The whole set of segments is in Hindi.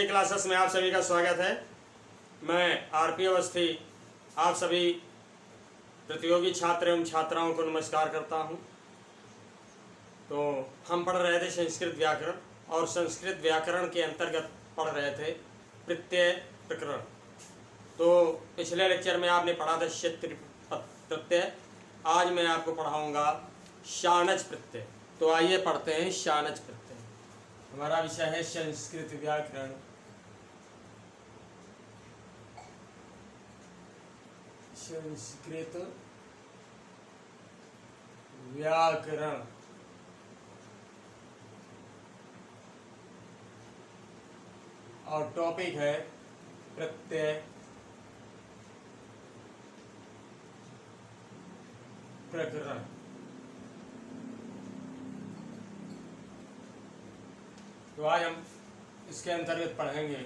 स्टडी क्लासेस में आप सभी का स्वागत है। मैं आरपी अवस्थी आप सभी प्रतियोगी छात्र एवं छात्राओं को नमस्कार करता हूं। तो हम पढ़ रहे थे संस्कृत व्याकरण और संस्कृत व्याकरण के अंतर्गत पढ़ रहे थे प्रत्यय प्रकरण। तो पिछले लेक्चर में आपने पढ़ा था क्षत्रिय प्रत्यय, आज मैं आपको पढ़ाऊंगा शानच प्रत्यय। तो आइए पढ़ते हैं शानच प्रत्यय। हमारा विषय है संस्कृत व्याकरण। संस्कृत व्याकरण और टॉपिक है प्रत्यय प्रकरण। तो आज हम इसके अंतर्गत पढ़ेंगे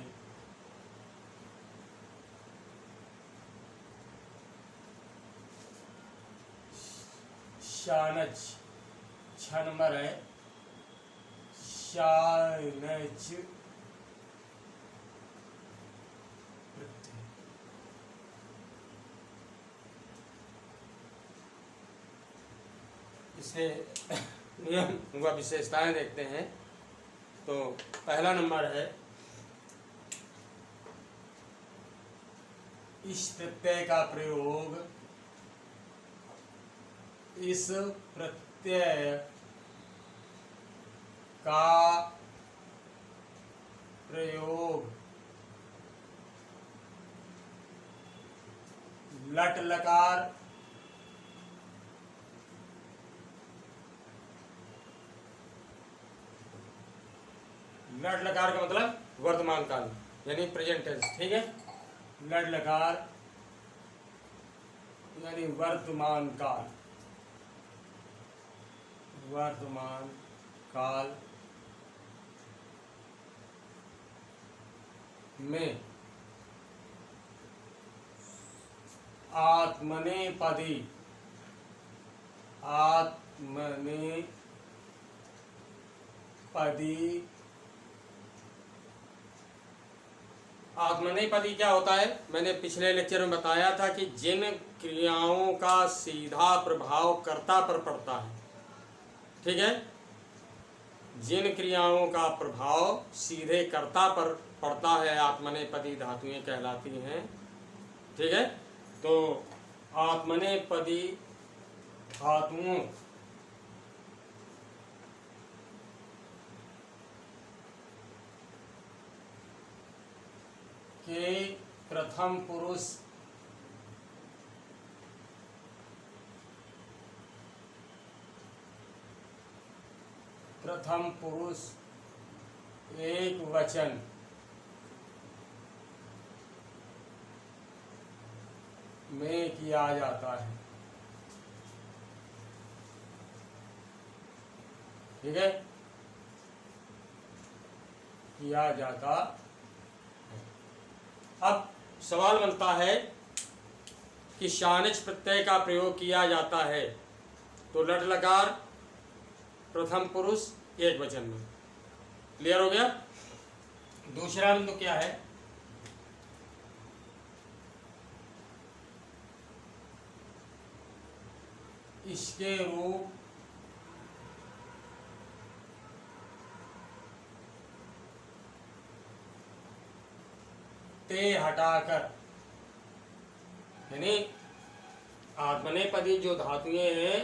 शानच। 6 नंबर है शानच प्रत्यय। इसे नियम व विशेषताएं देखते हैं। तो पहला नंबर है इस प्रत्यय का प्रयोग, इस प्रत्यय का प्रयोग लट लकार लट लकार का मतलब वर्तमान काल यानी प्रेजेंट टेंस। ठीक है, लट लकार यानी वर्तमान काल, वर्तमान काल में आत्मनेपदी, आत्मनेपदी क्या होता है? मैंने पिछले लेक्चर में बताया था कि जिन क्रियाओं का सीधा प्रभाव कर्ता पर पड़ता है, ठीक है, जिन क्रियाओं का प्रभाव सीधे कर्ता पर पड़ता है आत्मनेपदी धातुएं कहलाती हैं। ठीक है, तो आत्मनेपदी धातुओं के प्रथम पुरुष एक वचन में किया जाता है। ठीक है, किया जाता है। अब सवाल बनता है कि शानच प्रत्यय का प्रयोग किया जाता है तो लट लकार प्रथम पुरुष एक वचन में। क्लियर हो गया? दूसरा बिंदु क्या है? इसके रूप ते हटाकर, यानी आत्मनेपदी जो धातुएं हैं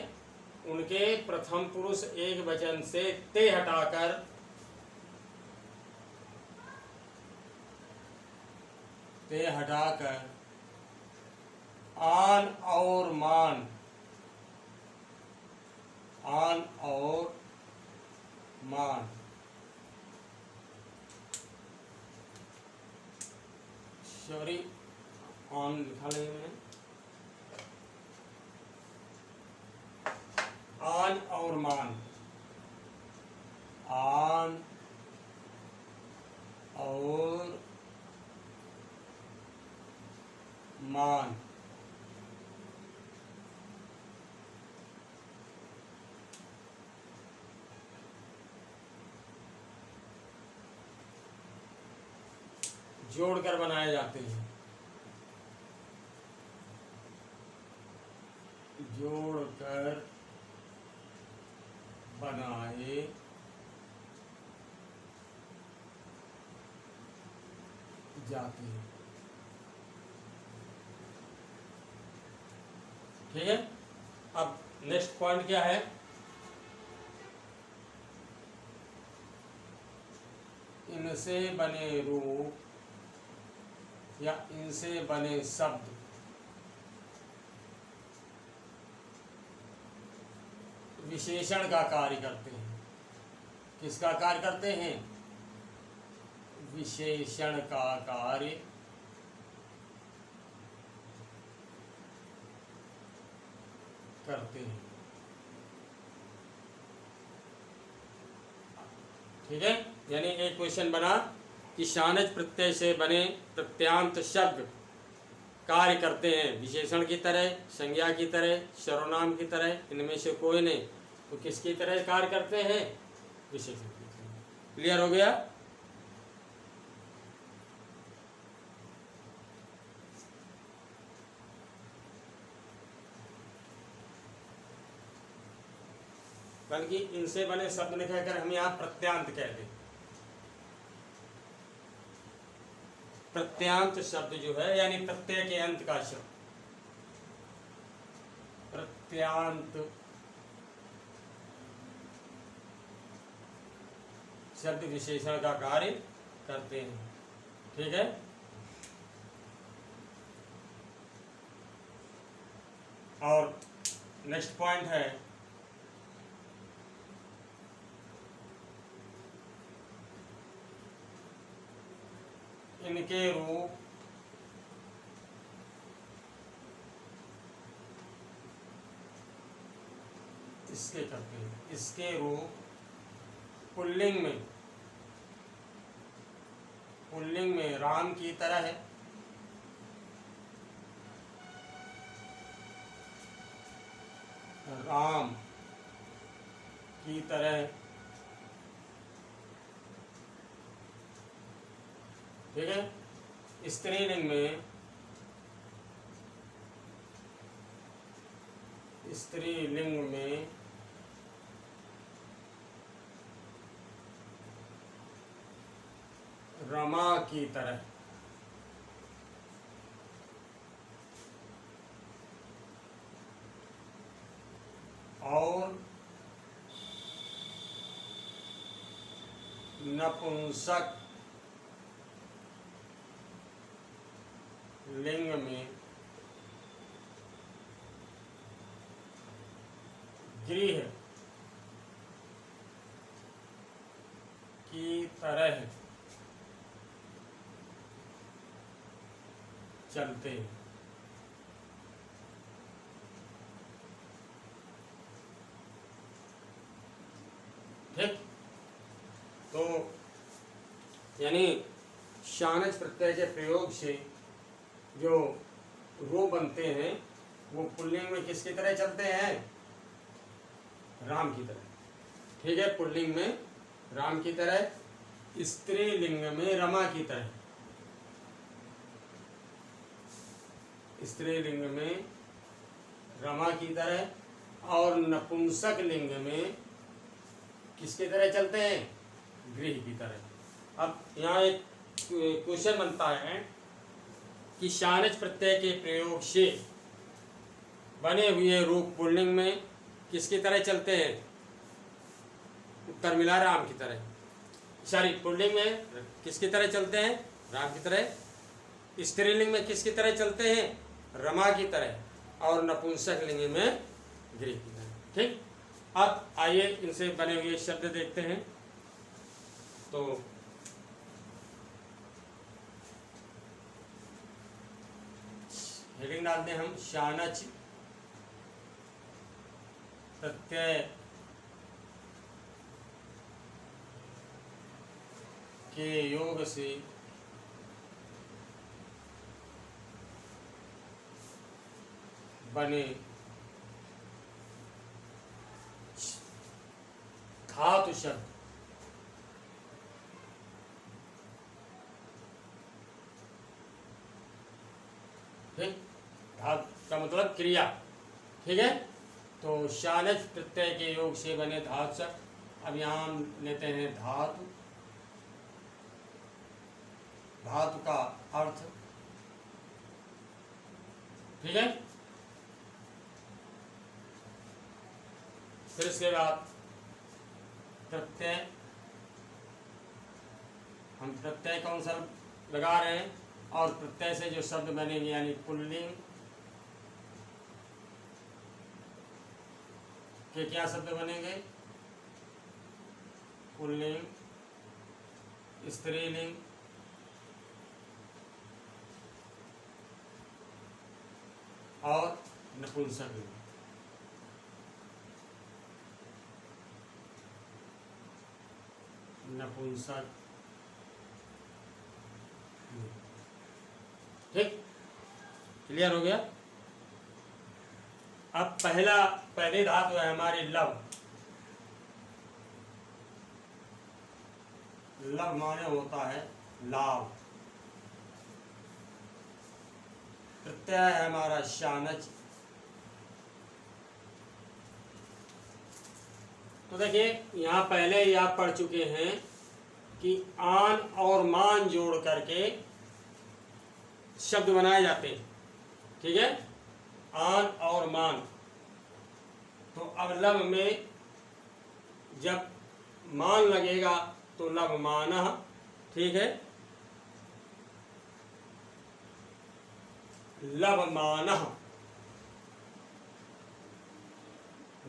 उनके प्रथम पुरुष एक वचन से ते हटाकर आन और मान, आन और मान, सॉरी ऑन लिखा नहीं मैंने, आन और मान, आन और मान जोड़कर बनाए जाते हैं, जोड़कर बनाए जाते हैं। ठीक है। अब नेक्स्ट पॉइंट क्या है? इनसे बने रूप या इनसे बने शब्द विशेषण का कार्य करते हैं। किसका कार्य करते हैं? विशेषण का कार्य करते हैं। ठीक है। यानी एक क्वेश्चन बना कि शानच प्रत्यय से बने प्रत्यांत शब्द कार्य करते हैं विशेषण की तरह, संज्ञा की तरह, सर्वनाम की तरह, इनमें से कोई नहीं, तो किसकी तरह कार्य करते हैं? विशेषण की तरह। क्लियर हो गया? बल्कि इनसे बने शब्द ने कहकर हम यहाँ प्रत्यांत कह दें। प्रत्यांत शब्द जो है यानी प्रत्यय के अंत का शब्द, प्रत्यांत शब्द विशेषण का कार्य करते हैं। ठीक है। और नेक्स्ट पॉइंट है इनके रूप इसके करते हैं। इसके रूप पुल्लिंग में राम की तरह है, राम की तरह। ठीक है। स्त्रीलिंग में रमा की तरह। और नपुंसक लिंग में गृह की तरह चलते हैं। ठीक। तो यानी शानच प्रत्यय के प्रयोग से जो रूप बनते हैं वो पुल्लिंग में किसकी तरह चलते हैं? राम की तरह। ठीक है। पुल्लिंग में राम की तरह, स्त्रीलिंग में रमा की तरह। स्त्रीलिंग में रमा की तरह और नपुंसक लिंग में किसकी तरह चलते हैं? गृह की तरह। अब यहाँ एक क्वेश्चन बनता है कि शानच प्रत्यय के प्रयोग से बने हुए रूप पुल्लिंग में किसकी तरह चलते हैं? उत्तर मिला राम की तरह। सॉरी, पुल्लिंग में किसकी तरह चलते हैं? राम की तरह। स्त्रीलिंग में किसकी तरह चलते हैं? रमा की तरह। और नपुंसक लिंग में गृह की तरह। ठीक। अब आइए इनसे बने हुए शब्द देखते हैं। तो हेडिंग डालते हैं हम, शानच प्रत्यय के योग से बने धातु शब्द ठीक, धातु का मतलब क्रिया। ठीक है, तो शानच प्रत्यय के योग से बने धातु शब्द। अब यहाँ हम लेते हैं धातु। धातु का अर्थ, ठीक है। फिर इसके बाद प्रत्यय, हम प्रत्यय कौन सा लगा रहे हैं, और प्रत्यय से जो शब्द बनेंगे यानी पुल्लिंग के क्या शब्द बनेंगे, पुल्लिंग, स्त्रीलिंग, और नपुंसकलिंग। नपुंसक, ठीक, क्लियर हो गया। अब पहली धातु है हमारी लव। लव माने होता है लाभ। प्रत्यय है हमारा शानच। तो देखिए यहाँ पहले ही आप पढ़ चुके हैं कि आन और मान जोड़ करके शब्द बनाए जाते हैं। ठीक है, आन और मान। तो अब लव में जब मान लगेगा तो लव मानः, ठीक है, लव मानः,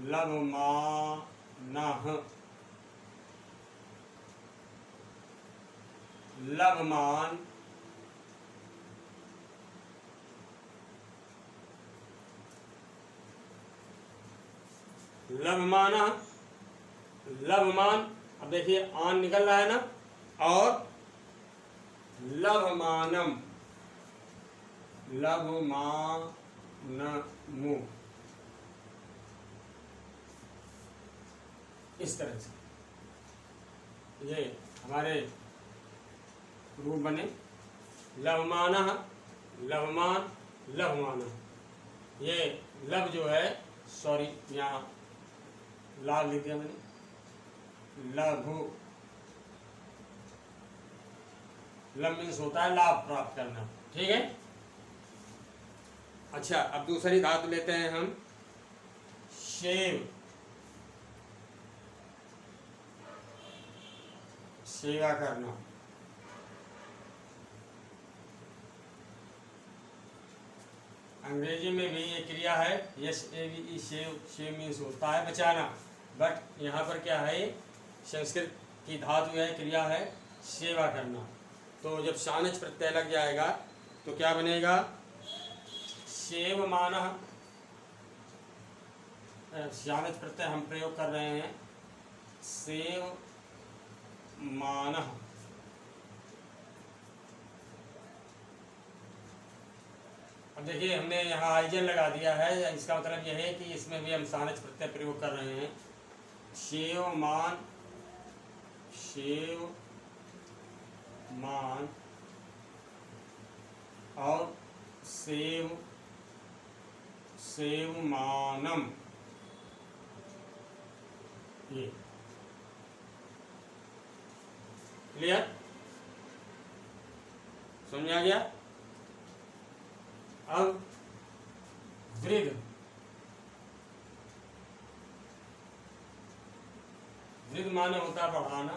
लव मानः, लवमान, लवमानः, लवमान। अब देखिए आन निकल रहा है ना, और लवमानम, लवमानमु, इस तरह से ये हमारे रूप बने। लवमानः, लवमान, लवमानः। ये लव जो है, सॉरी यहाँ लाभ लिख दिया मैंने, लघु। लव मीन्स होता है लाभ प्राप्त करना। ठीक है, अच्छा अब दूसरी धातु लेते हैं हम, सेव। सेवा करना। अंग्रेजी में भी ये क्रिया है, yes A V E, save. Save means होता है बचाना, बट यहाँ पर क्या है, संस्कृत की धातु है, क्रिया है सेवा करना। तो जब शानच प्रत्यय लग जाएगा तो क्या बनेगा, सेव मानः। शानच प्रत्यय हम प्रयोग कर रहे हैं, सेव मानः। अब देखिए हमने यहाँ आइजन लगा दिया है, इसका मतलब यह है कि इसमें भी हम शानच प्रत्यय प्रयोग कर रहे हैं। सेव मान, सेव मान, और सेव, सेव मानम। ये क्लियर, समझ आ गया। अब वृद्ध, वृद्ध माने होता है बढ़ाना।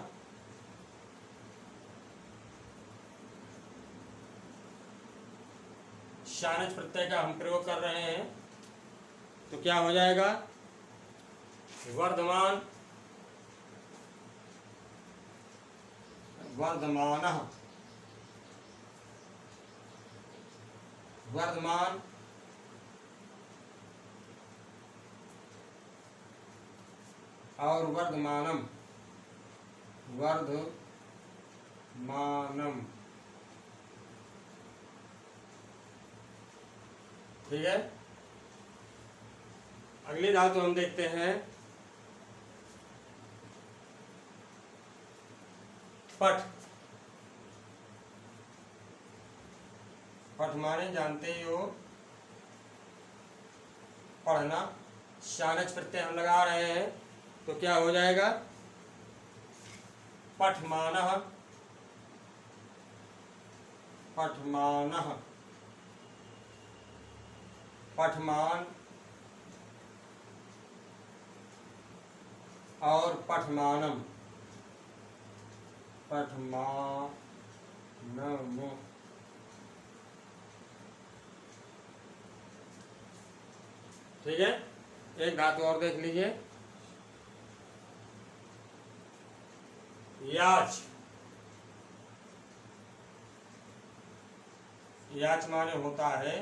शानच प्रत्यय का हम प्रयोग कर रहे हैं तो क्या हो जाएगा, वर्धमान, वर्धमानः, वर्धमान, और वर्धमानम, वर्धमानम। ठीक है, अगली धातु हम देखते हैं, पठ। पठ माने जानते ही हो पढ़ना, शानच प्रत्यय हम लगा रहे हैं तो क्या हो जाएगा, पठमानः, पठमानः, पठमान और पठमानम, पठमानम। ठीक है, एक धातु और देख लीजिए, याच, याच माने होता है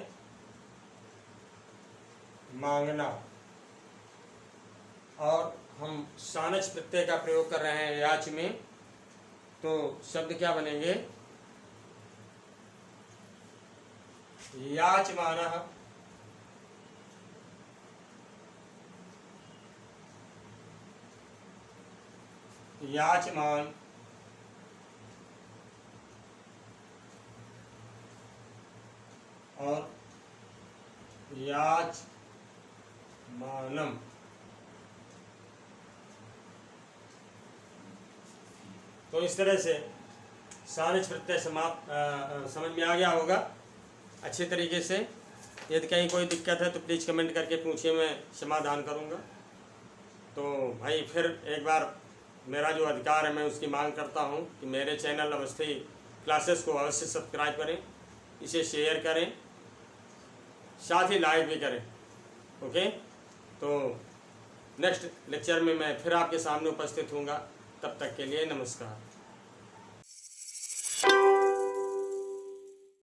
मांगना, और हम सानच प्रत्यय का प्रयोग कर रहे हैं याच में, तो शब्द क्या बनेंगे, याचमानः, याचमान, और याचमानम। तो इस तरह से सानच प्रत्यय समाप्त समझ में आ गया होगा अच्छे तरीके से। यदि कहीं कोई दिक्कत है तो प्लीज़ कमेंट करके पूछिए, मैं समाधान करूंगा। तो भाई फिर एक बार मेरा जो अधिकार है मैं उसकी मांग करता हूं कि मेरे चैनल अवस्थी क्लासेस को अवश्य सब्सक्राइब करें, इसे शेयर करें, साथ ही लाइक भी करें। ओके, तो नेक्स्ट लेक्चर में मैं फिर आपके सामने उपस्थित हूँगा। तब तक के लिए नमस्कार।